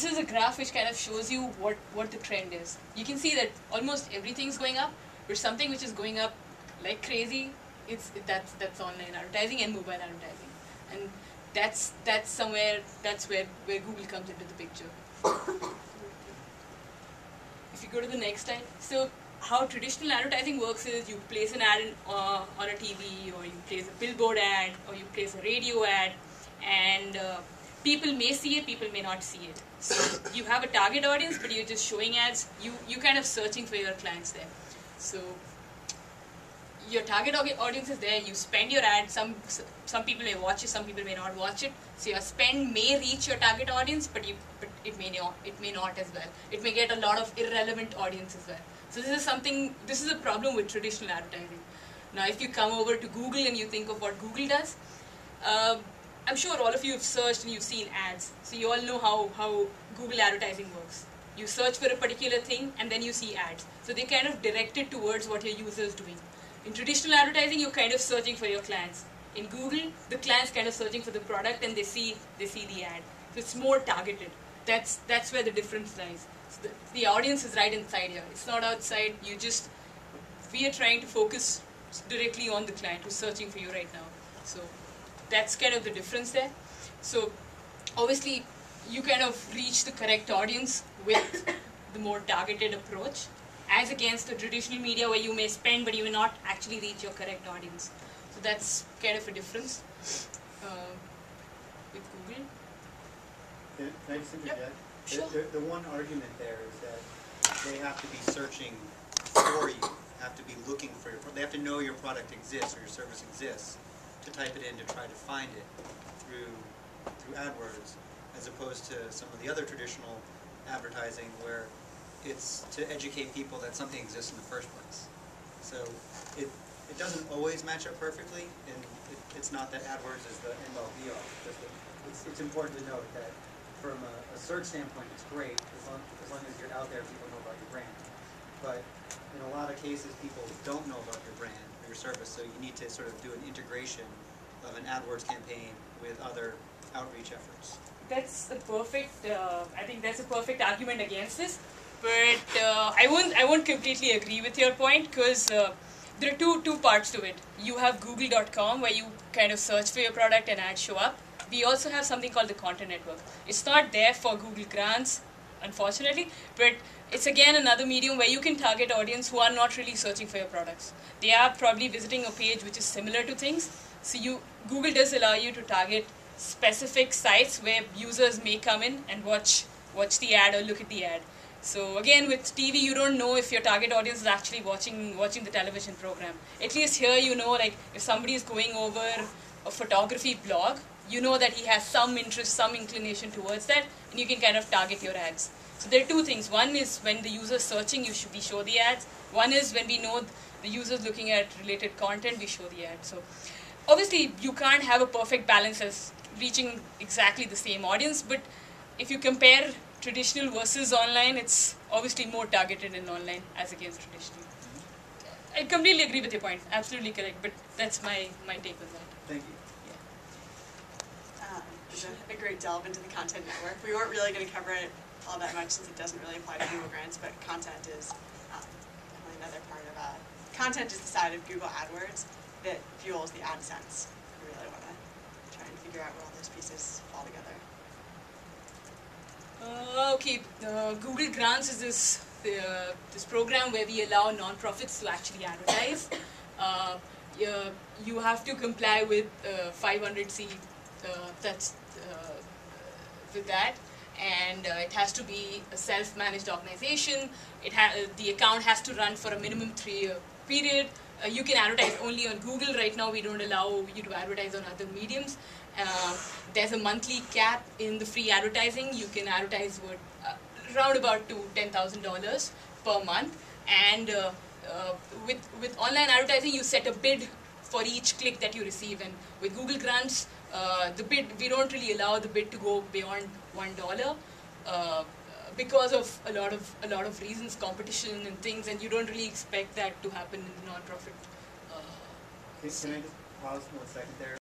this is a graph which kind of shows you what the trend is. You can see that almost everything's going up, but something which is going up like crazy, that's online advertising and mobile advertising, and that's where Google comes into the picture. If you go to the next slide, so how traditional advertising works is you place an ad on a TV, or you place a billboard ad, or you place a radio ad, and people may see it, people may not see it. So you have a target audience, but you're just showing ads. You kind of searching for your clients there. So your target audience is there. You spend your ad. Some people may watch it, some people may not watch it. So your spend may reach your target audience, but it may not as well. It may get a lot of irrelevant audience as well. So this is a problem with traditional advertising. Now, if you come over to Google and you think of what Google does, I'm sure all of you have searched and you've seen ads. So you all know how Google advertising works. You search for a particular thing and then you see ads. So they kind of direct it towards what your user is doing. In traditional advertising, you're kind of searching for your clients. In Google, the client's kind of searching for the product and they see the ad. So it's more targeted. That's where the difference lies. So the audience is right inside here. It's not outside. We are trying to focus directly on the client who's searching for you right now. So that's kind of the difference there. So obviously, you kind of reach the correct audience with the more targeted approach, as against the traditional media where you may spend but you may not actually reach your correct audience. So that's kind of a difference with Google. Can I just interject? Yep. Sure. The one argument there is that they have to be searching for you, have to be looking for your product. They have to know your product exists or your service exists to type it in to try to find it through AdWords, as opposed to some of the other traditional advertising where it's to educate people that something exists in the first place. So it doesn't always match up perfectly, and it's not that AdWords is the end-all be-all. It's important to note that from a search standpoint, it's great as long as you're out there, people know about your brand. But in a lot of cases, people don't know about your brand or your service, so you need to sort of do an integration of an AdWords campaign with other outreach efforts. That's a perfect. I think that's a perfect argument against this. But I won't completely agree with your point, because there are two parts to it. You have Google.com where you kind of search for your product and ads show up. We also have something called the Content Network. It's not there for Google Grants, unfortunately, but it's again another medium where you can target audience who are not really searching for your products. They are probably visiting a page which is similar to things. So Google does allow you to target specific sites where users may come in and watch the ad or look at the ad. So again, with TV, you don't know if your target audience is actually watching the television program. At least here, you know, like if somebody is going over a photography blog, you know that he has some interest, some inclination towards that, and you can kind of target your ads. So there are two things. One is when the user is searching, we show the ads. One is when we know the user is looking at related content, we show the ads. So obviously, you can't have a perfect balance as reaching exactly the same audience, but if you compare traditional versus online, it's obviously more targeted in online as against traditional. I completely agree with your point. Absolutely correct. But that's my take on that. Thank you. It's a great delve into the Content Network. We weren't really going to cover it all that much since it doesn't really apply to Google Grants, but content is definitely another part of content is the side of Google AdWords that fuels the AdSense. We really want to try and figure out where all those pieces fall together. Okay, Google Grants is this program where we allow non-profits to actually advertise. You have to comply with 500C. With that, and it has to be a self-managed organization. The account has to run for a minimum 3-year period. You can advertise only on Google. Right now, we don't allow you to advertise on other mediums. There's a monthly cap in the free advertising. You can advertise around about to $10,000 per month. And with online advertising, you set a bid for each click that you receive. And with Google Grants, we don't really allow the bid to go beyond $1 because of a lot of reasons, competition and things, and you don't really expect that to happen in the non-profit. Can I just pause 1 second there?